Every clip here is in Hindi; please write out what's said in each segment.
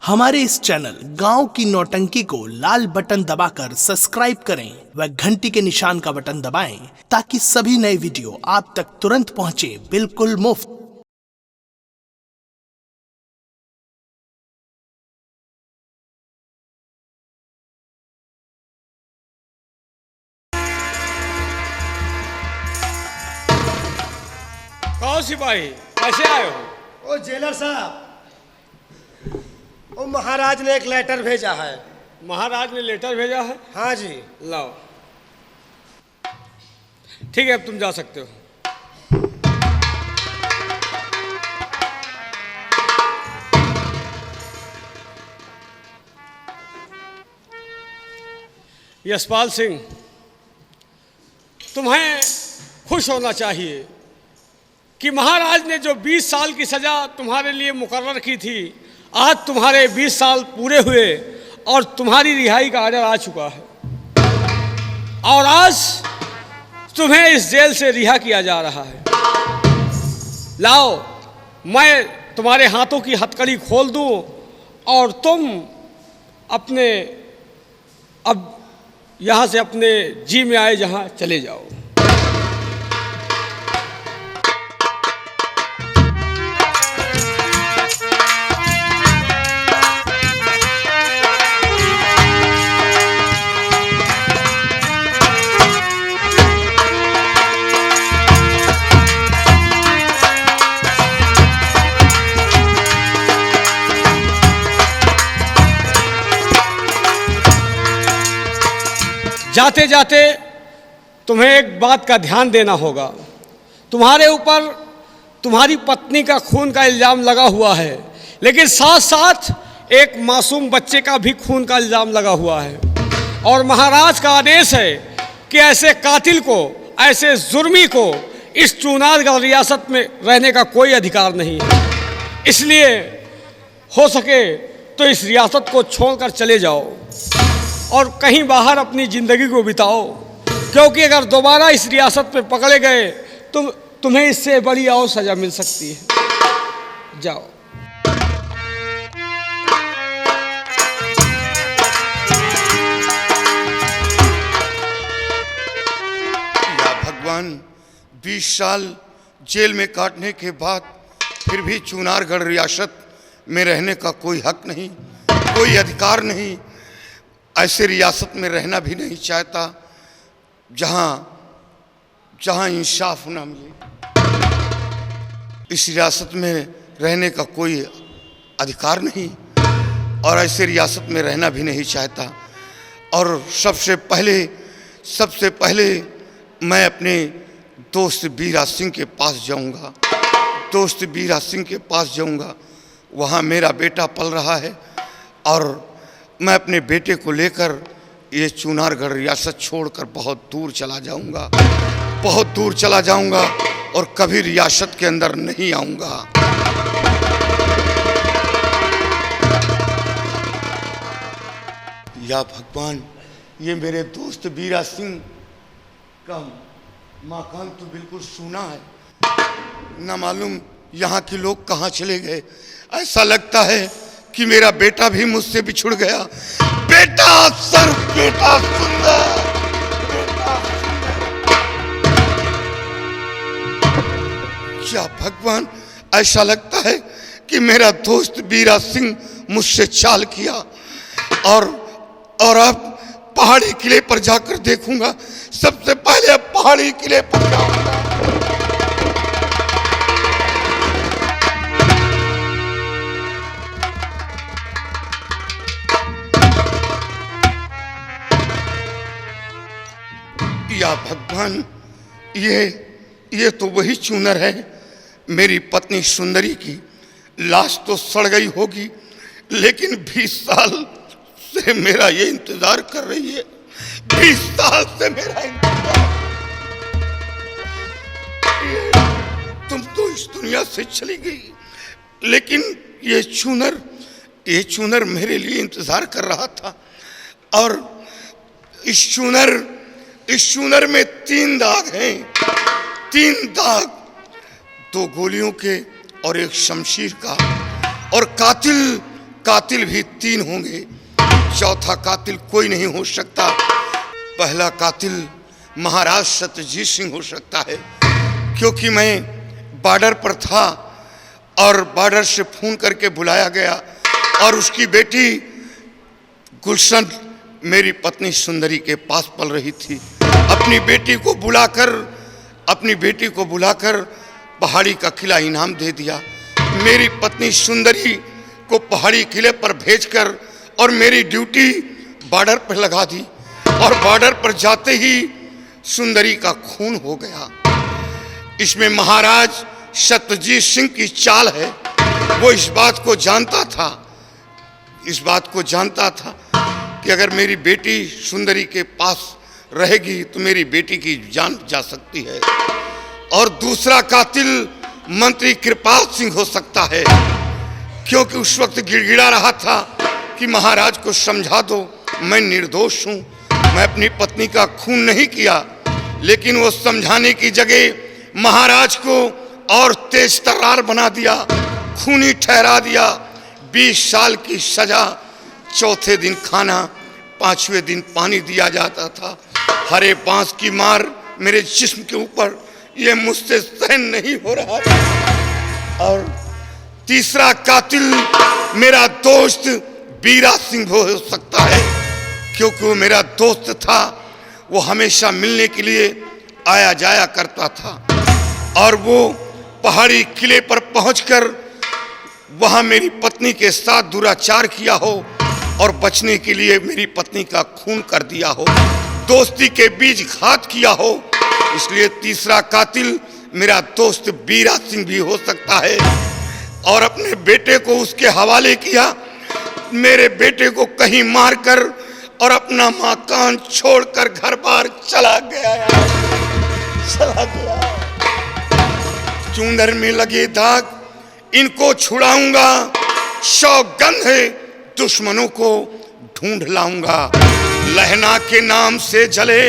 हमारे इस चैनल गांव की नौटंकी को लाल बटन दबाकर सब्सक्राइब करें व घंटी के निशान का बटन दबाएं ताकि सभी नए वीडियो आप तक तुरंत पहुंचे बिल्कुल मुफ्त। कहो सिपाही, कैसे आए हो? ओ जेलर साहब, ओ महाराज ने एक लेटर भेजा है। महाराज ने लेटर भेजा है? हाँ जी। लाओ। ठीक है, अब तुम जा सकते हो। यशपाल सिंह, तुम्हें खुश होना चाहिए कि महाराज ने जो 20 साल की सज़ा तुम्हारे लिए मुकर्रर की थी, आज तुम्हारे 20 साल पूरे हुए और तुम्हारी रिहाई का आर्डर आ चुका है और आज तुम्हें इस जेल से रिहा किया जा रहा है। लाओ, मैं तुम्हारे हाथों की हथकड़ी खोल दूं और तुम अपने अब यहाँ से अपने जी में आए जहाँ चले जाओ। जाते जाते तुम्हें एक बात का ध्यान देना होगा। तुम्हारे ऊपर तुम्हारी पत्नी का खून का इल्ज़ाम लगा हुआ है, लेकिन साथ साथ एक मासूम बच्चे का भी खून का इल्ज़ाम लगा हुआ है और महाराज का आदेश है कि ऐसे कातिल को, ऐसे जुर्मी को इस चुनारगढ़ रियासत में रहने का कोई अधिकार नहीं है। इसलिए हो सके तो इस रियासत को छोड़कर चले जाओ और कहीं बाहर अपनी ज़िंदगी को बिताओ, क्योंकि अगर दोबारा इस रियासत में पकड़े गए तो तुम्हें इससे बड़ी और सज़ा मिल सकती है। जाओ। या भगवान, 20 साल जेल में काटने के बाद फिर भी चुनारगढ़ रियासत में रहने का कोई हक नहीं, कोई अधिकार नहीं। ऐसे रियासत में रहना भी नहीं चाहता जहाँ इंसाफ ना मिले। इस रियासत में रहने का कोई अधिकार नहीं और ऐसे रियासत में रहना भी नहीं चाहता। और सबसे पहले मैं अपने दोस्त बीरा सिंह के पास जाऊंगा। दोस्त बीरा सिंह के पास जाऊंगा, वहाँ मेरा बेटा पल रहा है और मैं अपने बेटे को लेकर ये चुनारगढ़ रियासत छोड़कर बहुत दूर चला जाऊंगा, बहुत दूर चला जाऊंगा और कभी रियासत के अंदर नहीं आऊंगा। या भगवान, ये मेरे दोस्त बीरा सिंह का मकान तो बिल्कुल सूना है, ना मालूम यहाँ के लोग कहाँ चले गए। ऐसा लगता है कि मेरा बेटा भी मुझसे बिछुड़ गया। बेटा सर, बेटा सुंदर, बेटा सुंदर। क्या भगवान, ऐसा लगता है कि मेरा दोस्त बीरा सिंह मुझसे चाल किया और अब पहाड़ी किले पर जाकर देखूंगा। सबसे पहले अब पहाड़ी किले पर जाऊंगा। या भगवान, ये तो वही चूनर है। मेरी पत्नी सुंदरी की लाश तो सड़ गई होगी, लेकिन 20 साल से मेरा ये इंतजार कर रही है। 20 साल से मेरा इंतजार। तुम तो इस दुनिया से चली गई, लेकिन ये चूनर मेरे लिए इंतजार कर रहा था। और इस चूनर में 3 दाग हैं, 3 दाग, 2 गोलियों के और एक शमशीर का। और कातिल भी 3 होंगे, चौथा कातिल कोई नहीं हो सकता। पहला कातिल महाराज सत्यजीत सिंह हो सकता है, क्योंकि मैं बॉर्डर पर था और बॉर्डर से फ़ोन करके बुलाया गया और उसकी बेटी गुलशन मेरी पत्नी सुंदरी के पास पल रही थी। अपनी बेटी को बुलाकर पहाड़ी का किला इनाम दे दिया। मेरी पत्नी सुंदरी को पहाड़ी किले पर भेजकर और मेरी ड्यूटी बॉर्डर पर लगा दी और बॉर्डर पर जाते ही सुंदरी का खून हो गया। इसमें महाराज सत्यजीत सिंह की चाल है। वो इस बात को जानता था कि अगर मेरी बेटी सुंदरी के पास रहेगी तो मेरी बेटी की जान जा सकती है। और दूसरा कातिल मंत्री कृपाल सिंह हो सकता है, क्योंकि उस वक्त गिड़गिड़ा रहा था कि महाराज को समझा दो, मैं निर्दोष हूँ, मैं अपनी पत्नी का खून नहीं किया। लेकिन वो समझाने की जगह महाराज को और तेज तर्रार बना दिया, खूनी ठहरा दिया। 20 साल की सजा, चौथे दिन खाना, 5वें दिन पानी दिया जाता था। हरे बांस की मार मेरे जिस्म के ऊपर, ये मुझसे सहन नहीं हो रहा था। और तीसरा कातिल मेरा दोस्त बीरा सिंह हो सकता है, क्योंकि वो मेरा दोस्त था। वो हमेशा मिलने के लिए आया जाया करता था और वो पहाड़ी किले पर पहुंचकर वहां मेरी पत्नी के साथ दुराचार किया हो और बचने के लिए मेरी पत्नी का खून कर दिया हो, दोस्ती के बीच घात किया हो। इसलिए तीसरा कातिल मेरा दोस्त बीरा सिंह भी हो सकता है। और अपने बेटे को उसके हवाले किया, मेरे बेटे को कहीं मारकर और अपना मकान छोड़कर घर बार चला गया। चूंदर में लगे दाग इनको छुड़ाऊंगा, सौगंध है दुश्मनों को ढूंढ लाऊंगा। लहना के नाम से जले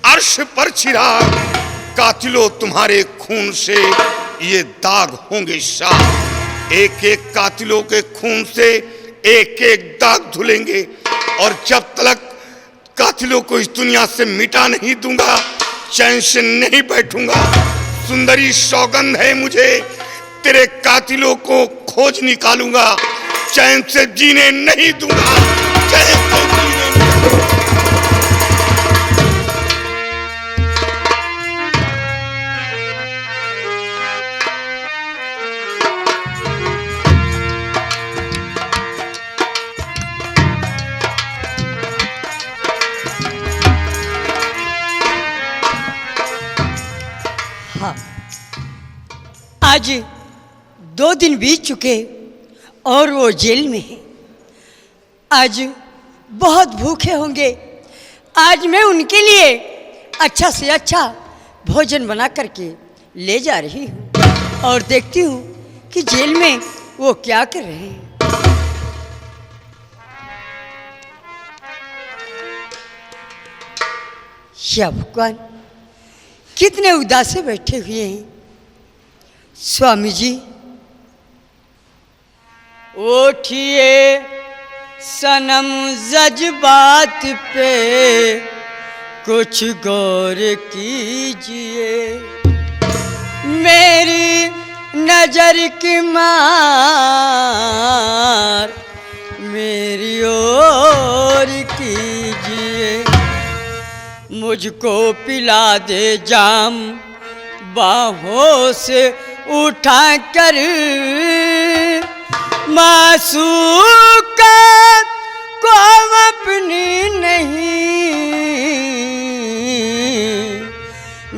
अर्श पर चिराग, कातिलों तुम्हारे खून से ये दाग होंगे शाह। एक एक कातिलों के खून से एक एक दाग धुलेंगे और जब तक कातिलों को इस दुनिया से मिटा नहीं दूंगा, चैन से नहीं बैठूंगा। सुंदरी सौगंध है मुझे, तेरे कातिलों को खोज निकालूंगा, चैन से जीने नहीं दूंगा, चैन से जीने नहीं दूंगा। आज 2 दिन बीत चुके और वो जेल में है। आज बहुत भूखे होंगे। आज मैं उनके लिए अच्छा से अच्छा भोजन बना करके ले जा रही हूँ और देखती हूँ कि जेल में वो क्या कर रहे हैं। या भगवान, कितने उदास से बैठे हुए हैं। स्वामी जी, उठिए सनम जज्बात पे कुछ गौर कीजिए, मेरी नजर की मार मेरी ओर कीजिए, मुझको पिला दे जाम बाहों से उठा कर, मासूका को अपनी नहीं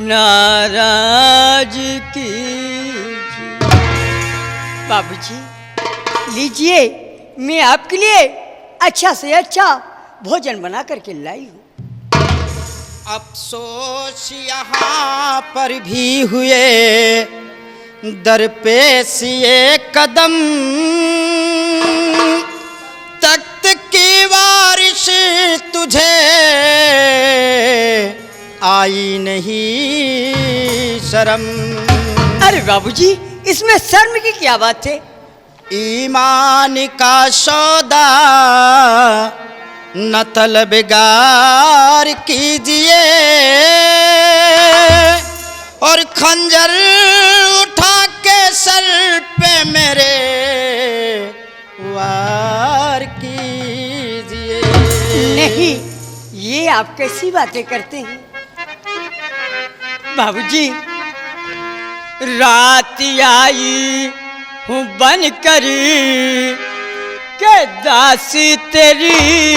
नाराज कीजिए। बाबूजी लीजिए, मैं आपके लिए अच्छा से अच्छा भोजन बना करके लाई हूँ। अफसोस यहाँ पर भी हुए दरपेश ये कदम, तख्त की वारिश तुझे आई नहीं शर्म। अरे बाबूजी, इसमें शर्म की क्या बात है? ईमान का सौदा न तलबगार कीजिए और खंजर उठा के सर पे मेरे वार कीजिए। नहीं, ये आप कैसी बातें करते हैं बाबूजी। रात आई हूँ बन कर के दासी तेरी,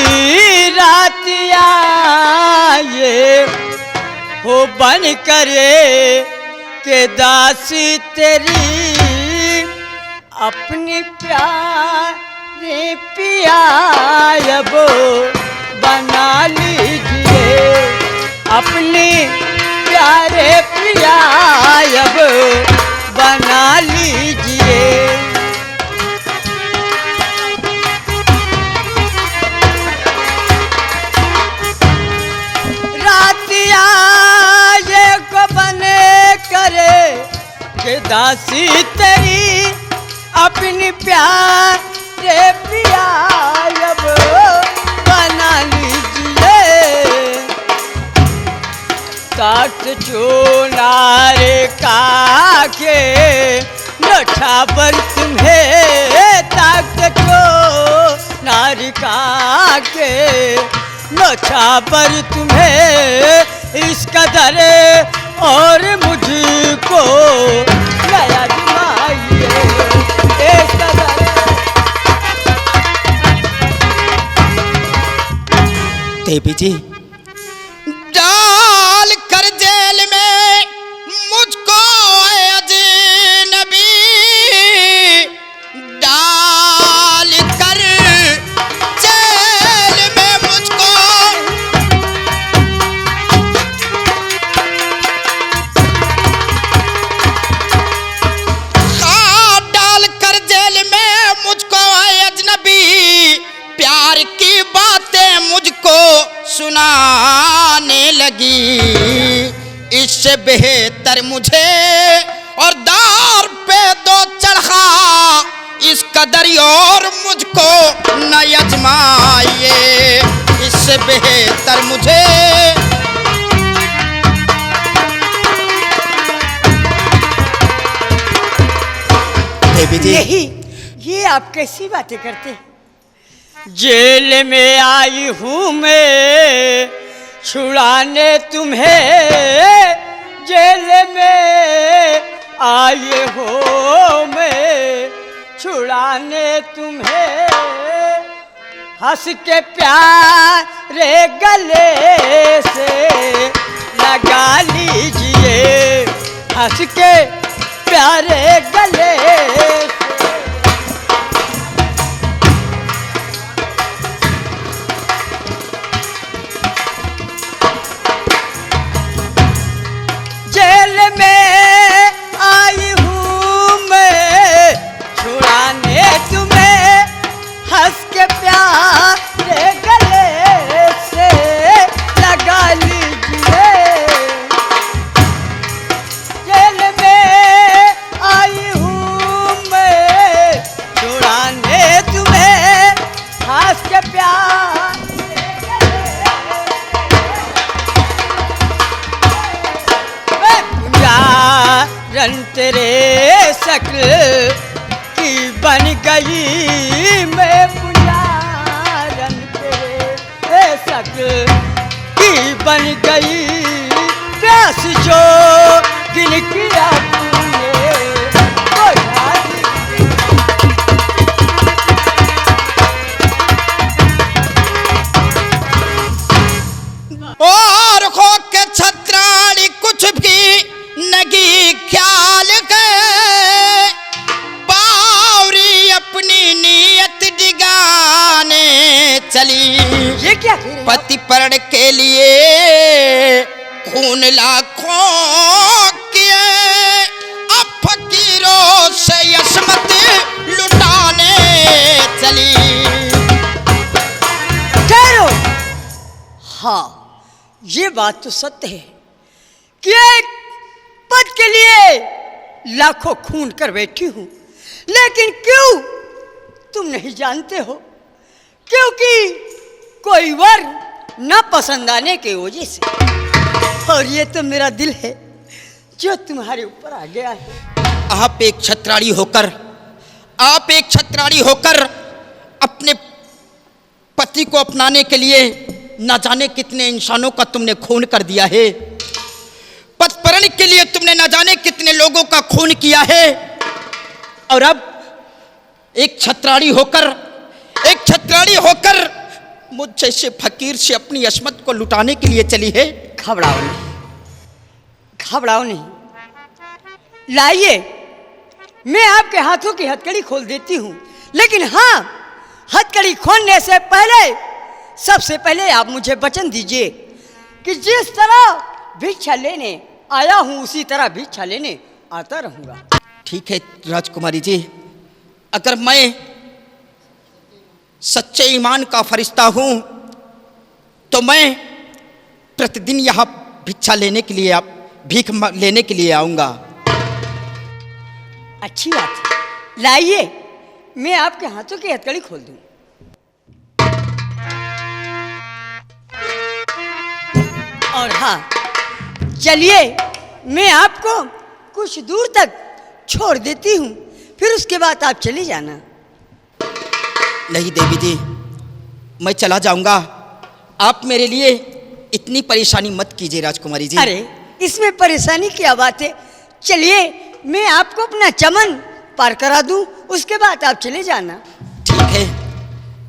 रात आए हो बन करे के दासी तेरी, अपनी प्यारे पिया अब बना लीजिए, अपनी प्यारे पिया अब बना लीजिए। के दासी तेरी, अपनी प्यारे पिया अब बना लीजिए। ताकत चोनारे काके नठावर तुम्हें, ताकत चोनारे काके नठावर तुम्हें इस कदर और मुझको नया जमाइए इस कदर। देवी जी, डाल कर जेल में मुझको अजनबी, डाल कर जेल में मुझको, डाल कर जेल में मुझको अजनबी, प्यार की बातें मुझको सुनाने लगी। इससे बेहतर मुझे और दार पे दो चढ़ा, इस कदर और मुझको न यजमाइए। इससे बेहतर मुझे, देवी जी। नहीं, ये आप कैसी बातें करते हैं। जेल में आई हूँ मैं छुड़ाने तुम्हें, जेल में आई हो मैं छुड़ाने तुम्हें, हंस के प्यारे गले से लगा लीजिए, हंस के प्यारे गले से। जेल में आई हूँ मैं छुड़ाने तुम्हें, हंस के प्यारे गले से लगा लीजिए। जेल में आई हूँ मैं छुड़ाने तुम्हें, हंस के प्यारे रन तेरे शक्ल की बन गई मैं, पुजारन तेरे शक्ल की बन गई, प्यास जो गिन किया तूने और हो के छत्राणी कुछ भी नगी ख्याल के, बावरी अपनी नीयत डिगाने चली। ये क्या कह रहे हैं? पति परण के लिए खून लाखों किए, अब फकीरों से यशमत लुटाने चली। ठहरो, हाँ ये बात तो सत्य है कि एक पद के लिए लाखों खून कर बैठी हूं, लेकिन क्यों तुम नहीं जानते हो, क्योंकि कोई वर न पसंद आने के वजह से, और ये तो मेरा दिल है जो तुम्हारे ऊपर आ गया है। आप एक क्षत्राणी होकर अपने पति को अपनाने के लिए न जाने कितने इंसानों का तुमने खून कर दिया है। पतपरण के लिए तुमने न जाने कितने लोगों का खून किया है, और अब एक क्षत्राणी होकर मुझ जैसे फकीर से अपनी अस्मत को लुटाने के लिए चली है। घबराओ नहीं, लाइए मैं आपके हाथों की हथकड़ी खोल देती हूँ। लेकिन हाँ, हथकड़ी खोलने से पहले सबसे पहले आप मुझे वचन दीजिए कि जिस तरह भिक्षा लेने आया हूँ उसी तरह भिक्षा लेने आता रहूँगा। ठीक है राजकुमारी जी, अगर मैं सच्चे ईमान का फरिश्ता हूँ तो मैं प्रतिदिन यहाँ भिक्षा लेने के लिए भीख लेने के लिए आऊँगा। अच्छी बात है, लाइए मैं आपके हाथों की हथकड़ी खोल दूँ। और हाँ, चलिए मैं आपको कुछ दूर तक छोड़ देती हूँ, फिर उसके बाद आप चली जाना। नहीं देवी जी, मैं चला जाऊंगा, आप मेरे लिए इतनी परेशानी मत कीजिए राजकुमारी जी। अरे इसमें परेशानी क्या बात है, चलिए मैं आपको अपना चमन पार करा दूं, उसके बाद आप चले जाना। ठीक है,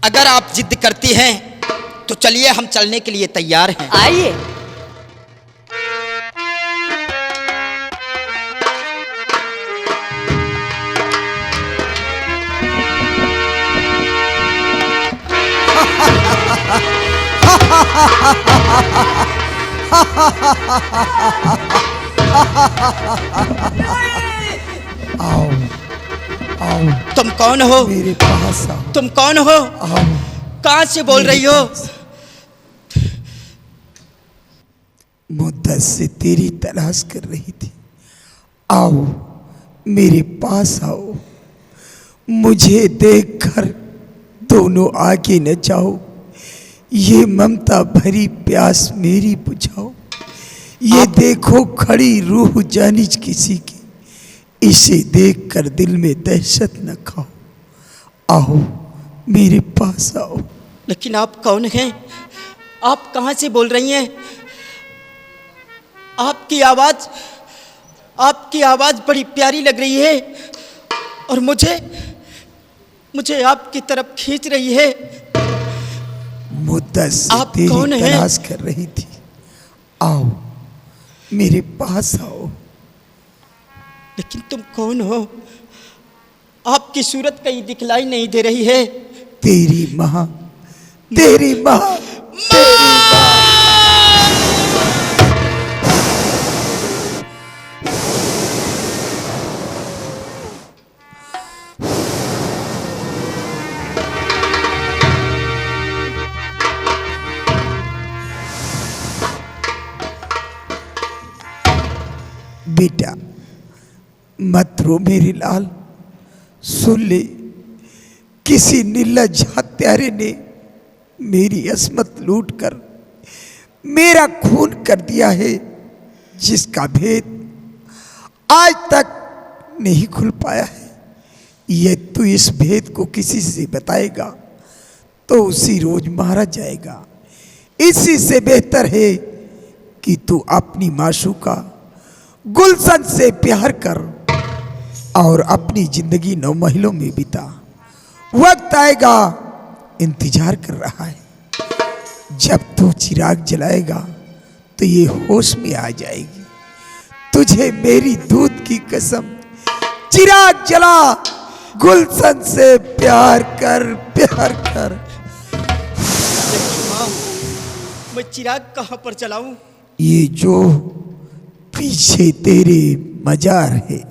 अगर आप जिद करती हैं तो चलिए, हम चलने के लिए तैयार हैं। आइए। आओ आओ, तुम कौन हो? मेरे पास आओ। तुम कौन हो? आओ, कहां से बोल रही हो? मुद्दत से तेरी तलाश कर रही थी। आओ मेरे पास आओ, मुझे देखकर दोनों आगे न जाओ, ये ममता भरी प्यास मेरी बुझाओ। ये देखो खड़ी रूह जानिज किसी की, इसे देखकर दिल में दहशत न खाओ। आओ मेरे पास आओ। लेकिन आप कौन हैं? आप कहां से बोल रही हैं? आपकी आवाज बड़ी प्यारी लग रही है और मुझे आपकी तरफ खींच रही है। मुद्दत से आप तेरी कौन हैं? तलाश कर रही थी। आओ मेरे पास आओ। लेकिन तुम कौन हो? आपकी सूरत कहीं दिखलाई नहीं दे रही है। तेरी माँ, तेरी माँ, तेरी माँ। बेटा मत रो मेरे लाल, सुन ले, किसी निर्लज्ज हत्यारे ने मेरी अस्मत लूटकर मेरा खून कर दिया है, जिसका भेद आज तक नहीं खुल पाया है। ये तू इस भेद को किसी से बताएगा तो उसी रोज मारा जाएगा। इसी से बेहतर है कि तू अपनी माशूका गुलशन से प्यार कर और अपनी जिंदगी 9 महलों में बिता। वक्त आएगा, इंतजार कर रहा है, जब तू चिराग जलाएगा तो ये होश में आ जाएगी। तुझे मेरी दूध की कसम, चिराग जला, गुलशन से प्यार कर, प्यार कर। माँ, मैं चिराग कहाँ पर जलाऊं? ये जो पीछे तेरे मजार है।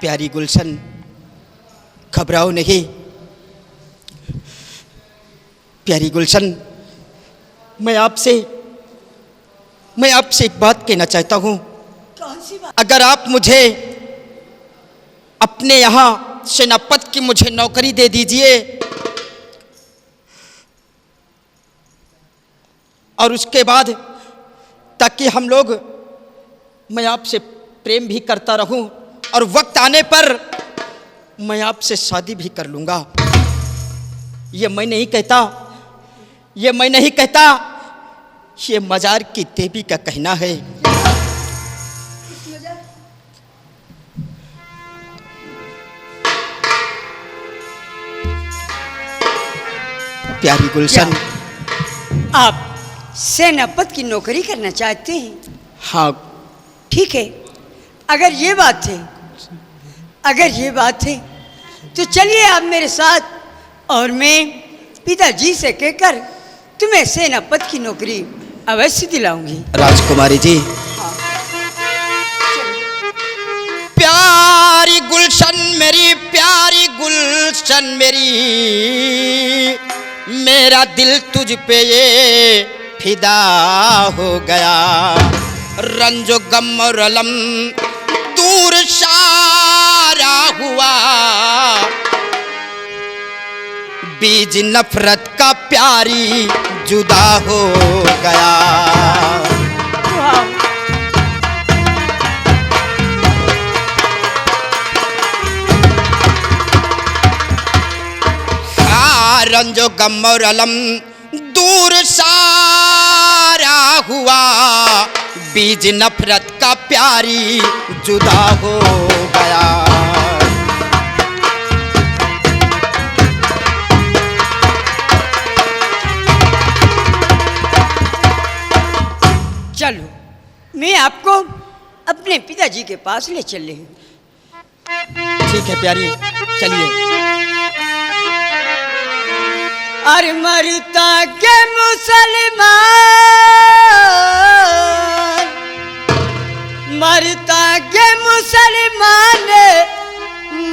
प्यारी गुलशन, घबराओ नहीं। प्यारी गुलशन, मैं आपसे एक बात कहना चाहता हूँ। कौन सी बात? अगर आप मुझे अपने यहाँ सेनापति की मुझे नौकरी दे दीजिए और उसके बाद ताकि हम लोग, मैं आपसे प्रेम भी करता रहूं और वक्त आने पर मैं आपसे शादी भी कर लूँगा। ये मैं नहीं कहता, ये मजार की देवी का कहना है। प्यारी गुलशन, आप सेनापति की नौकरी करना चाहते हैं? हाँ। ठीक है, अगर ये बात है तो चलिए आप मेरे साथ, और मैं पिताजी से कहकर तुम्हें सेनापति की नौकरी अवश्य दिलाऊंगी। राजकुमारी जी, प्यारी गुलशन मेरी, प्यारी गुलशन मेरी, मेरा दिल तुझ पे ये फिदा हो गया। रंजो गम और अलम दूर सारा हुआ, बीज नफरत का प्यारी जुदा हो गया। रंजो गम और अलम दूर सारा हुआ, बीज नफरत का प्यारी जुदा हो गया। चलो, मैं आपको अपने पिताजी के पास ले चल रही हूँ। ठीक है प्यारी, चलिए। अरे मरता के मुसलमान, मरता के मुसलमान,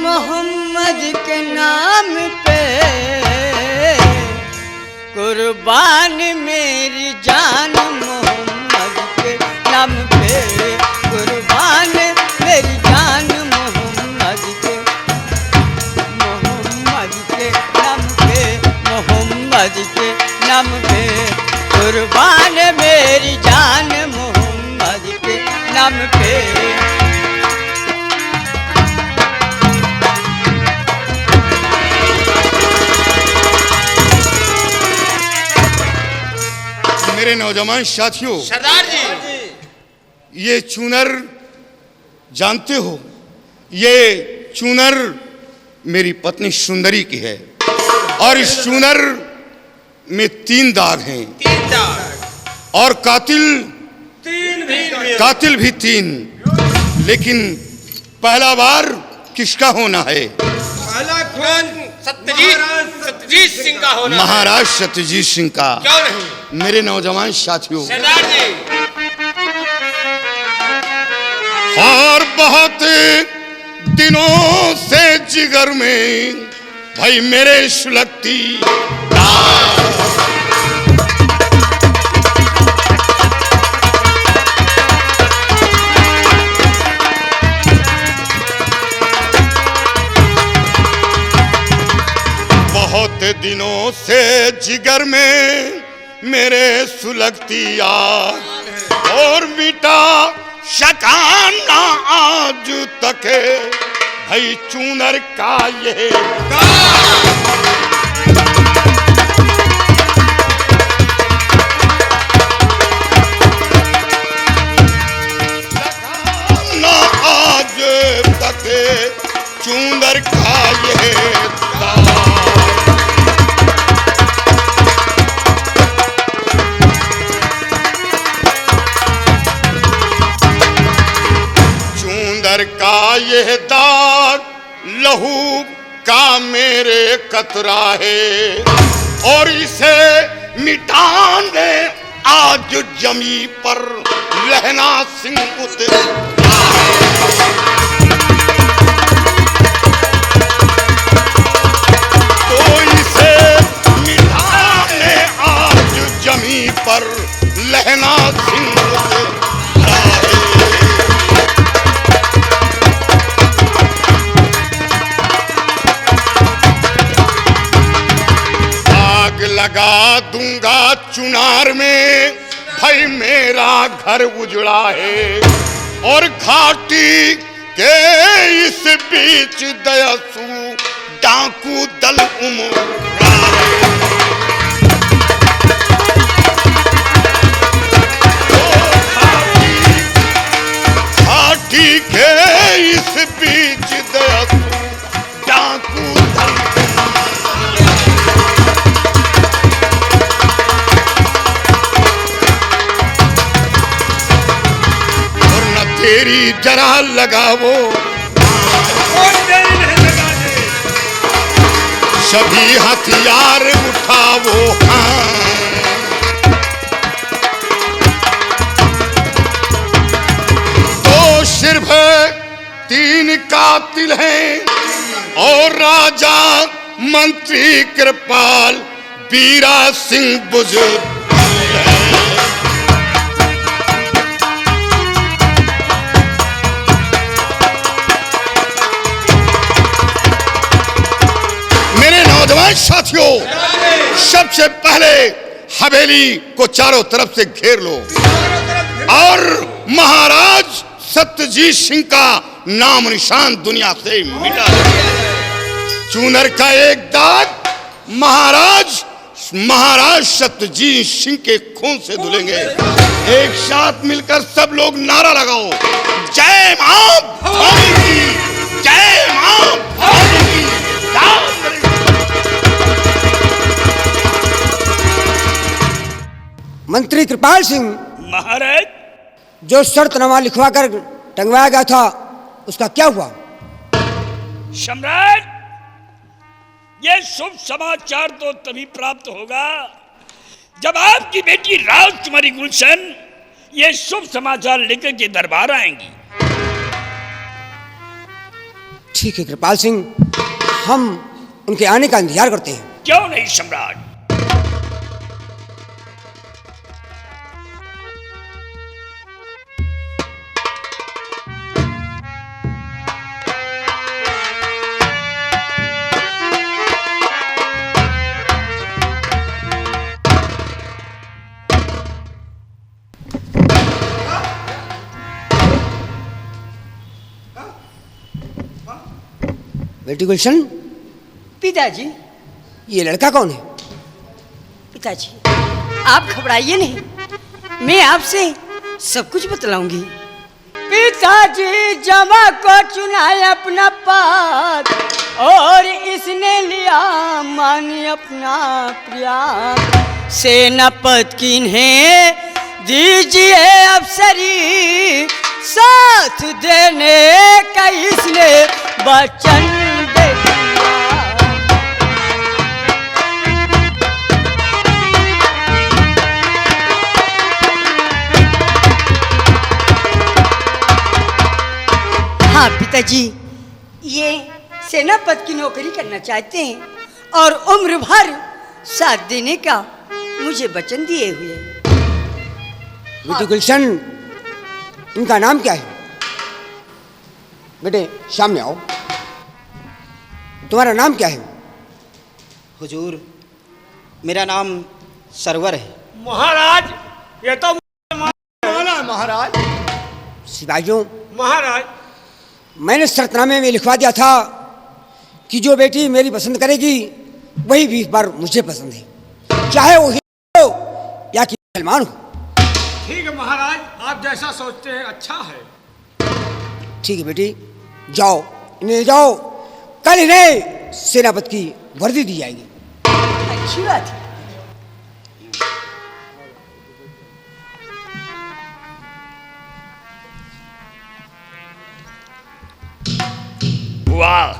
मोहम्मद के नाम पे, कुर्बान मेरी जान मोहम्मद के नाम पे, कुर्बान मेरी जान मोहम्मद के नाम पे, मोहम्मद के नाम पे, कुर्बान मेरी जान मोहम्मद के नाम पे। मेरे नौजवान साथियों, सरदार जी, ये चूनर जानते हो, ये चूनर मेरी पत्नी सुंदरी की है, और इस चूनर में 3 दाग हैं। 3 दाग और कातिल भी 3। लेकिन पहला बार किसका होना है? पहला खून सत्यजीत सिंह का होना। महाराज सत्यजीत सिंह का। क्यों नहीं? मेरे नौजवान साथियों, सरदार जी, और बहुत दिनों से जिगर में भाई मेरे सुलगती बहुत दिनों से जिगर में मेरे सुलगती आग, और मिटा शकाना आज तक भाई चूनर का ये शकाना आज तक चूनर का ये का यह दाग लहू का मेरे कतरा है, और इसे मिटान दे आज जमी पर लहना सिंह उतरा है। लगा दूंगा चुनार में, भाई मेरा घर उजड़ा है। और घाटी के इस बीच दयासु डाकू दल उमड़ा है। घाटी के इस बीच दयासु डाकू दल तेरी जरा लगावो और देरी नहीं लगाने, सभी हथियार उठावो। हाँ तो सिर्फ 3 कातिल हैं और राजा मंत्री कृपाल बीरा सिंह बुजुर्ग। नौजवान साथियों, सबसे पहले हवेली को चारों तरफ से घेर लो और महाराज सत्यजीत सिंह का नाम निशान दुनिया से मिटा दो। चूनर का एक दाग महाराज सत्यजीत सिंह के खून से धुलेंगे। एक साथ मिलकर सब लोग नारा लगाओ, जय मां भवानी की, जय मां भवानी की। मंत्री कृपाल सिंह, महाराज जो शर्तनामा लिखवा कर टंगवाया गया था उसका क्या हुआ? सम्राट, ये शुभ समाचार तो तभी प्राप्त होगा जब आपकी बेटी राजकुमारी गुलशन ये शुभ समाचार लेकर के दरबार आएंगी। ठीक है कृपाल सिंह, हम उनके आने का इंतजार करते हैं। क्यों नहीं सम्राट। बेटी गुलशन, पिताजी। ये लड़का कौन है? पिताजी, आप घबराइए नहीं, मैं आपसे सब कुछ बतलाऊंगी। पिताजी, जमा को चुनाए अपना पात और इसने लिया मानी अपना प्रिया। सेनापति किन्हें दीजिए अफसरी, साथ देने का इसने वचन दे दिया। हाँ पिताजी, ये सेनापति की नौकरी करना चाहते हैं और उम्र भर साथ देने का मुझे वचन दिए हुए। बेटी गुलशन, इनका नाम क्या है? बेटे सामने आओ, तुम्हारा नाम क्या है? हुजूर, मेरा नाम सरवर है। महाराज ये तो महाराज। सिपाहियों, महाराज मैंने शर्तनामे में लिखवा दिया था कि जो बेटी मेरी पसंद करेगी वही भी एक बार मुझे पसंद है, चाहे वो हिंदू हो या कि मुसलमान हो। ठीक है महाराज, आप जैसा सोचते हैं अच्छा है। ठीक है बेटी, जाओ इन्हें ले जाओ, कल इन्हें सेनापति की वर्दी दी जाएगी। अच्छी बात है। वाह,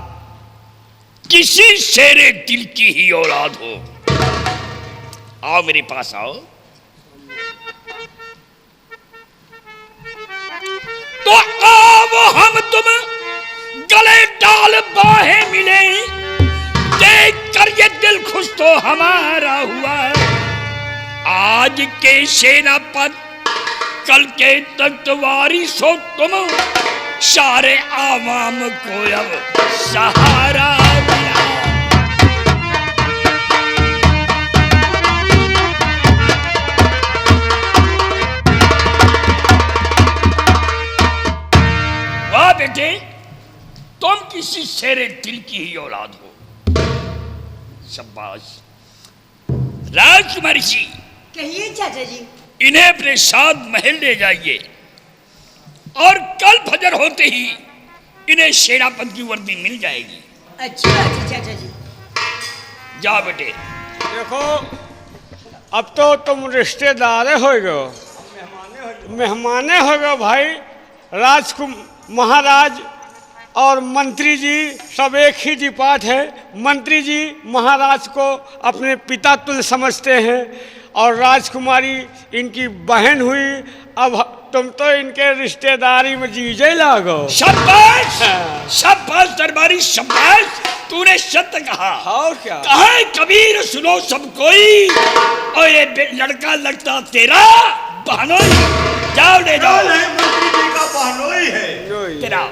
किसी शेरे दिल की ही औलाद हो। आओ मेरे पास आओ। तो आओ हम तुम गले डाल बाहें मिले, देख कर ये दिल खुश तो हमारा हुआ। आज के सेनापति कल के तख्तवारी सो तुम, सारे आवाम को अब सहारा मिला। शेरे दिल की ही औलाद हो। शाबाश। राजकुमारी जी, कहिए चाचा जी। इन्हें अपने साथ महल ले जाइए और कल फजर होते ही इन्हें शेरापत की वर्दी मिल जाएगी। अच्छी बात है चाचा जी। जाओ बेटे। देखो, अब तो तुम रिश्तेदार हो गए, मेहमाने हो गए भाई। महाराज और मंत्री जी सब एक ही डिपार्ट है। मंत्री जी महाराज को अपने पिता तुल्य समझते हैं और राजकुमारी इनकी बहन हुई। अब तुम तो इनके रिश्तेदारी में जीजे लागो। शाबाश, शाबाश दरबारी, शाबाश, तूने सत्य कहा। और क्या कहा है कबीर सुनो सब कोई, और ये लड़का लगता तेरा बहनोई। जाओ ले जाओ, मंत्री जी का बहनोई है। तेरा